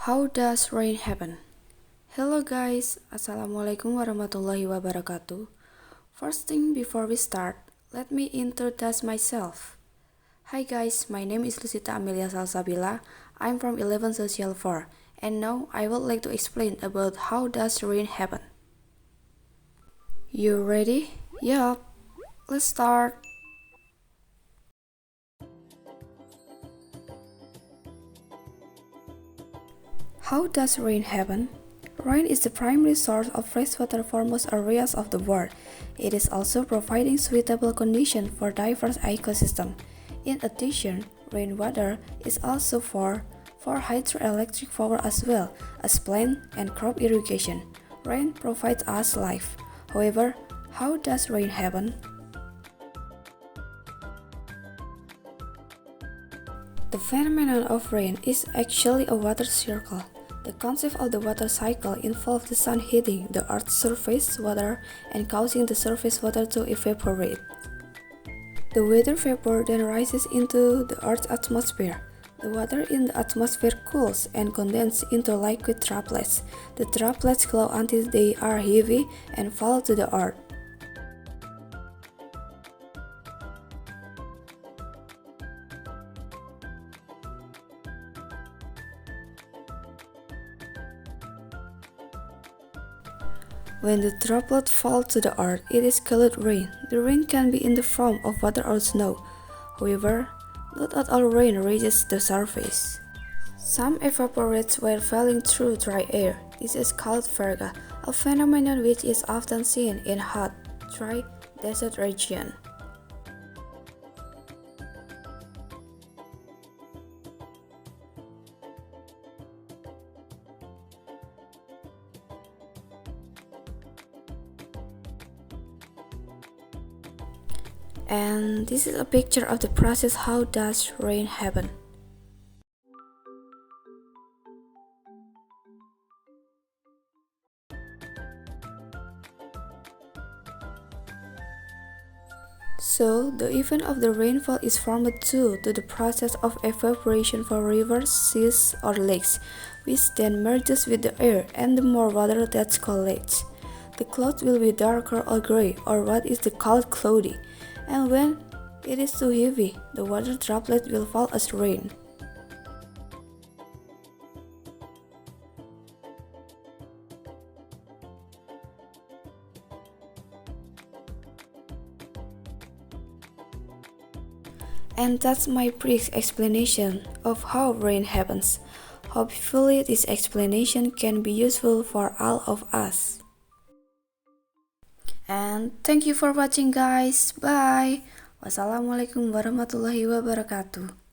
How does rain happen? Hello guys, Assalamualaikum warahmatullahi wabarakatuh. First thing before we start, let me introduce myself. Hi guys, my name is Lusita A. I'm from 11 Social 4, and now I would like to explain about how does rain happen. You ready? Yup, let's start. How does rain happen? Rain is the primary source of fresh water for most areas of the world. It is also providing suitable conditions for diverse ecosystems. In addition, rainwater is also for hydroelectric power as well as plant and crop irrigation. Rain provides us life. However, how does rain happen? The phenomenon of rain is actually a water circle. The concept of the water cycle involves the sun hitting the Earth's surface water and causing the surface water to evaporate. The water vapor then rises into the Earth's atmosphere. The water in the atmosphere cools and condenses into liquid droplets. The droplets glow until they are heavy and fall to the earth. When the droplets fall to the earth, it is called rain. The rain can be in the form of water or snow. However, not all rain reaches the surface. Some evaporates while falling through dry air. This is called virga, a phenomenon which is often seen in hot, dry, desert regions. And this is a picture of the process how does rain happen. So, the event of the rainfall is formed due to the process of evaporation for rivers, seas, or lakes, which then merges with the air and the more water that collects. The cloud will be darker or gray, or what is called cloudy. And when it is too heavy, the water droplet will fall as rain. And that's my brief explanation of how rain happens. Hopefully this explanation can be useful for all of us. And thank you for watching guys. Bye. Wassalamualaikum warahmatullahi wabarakatuh.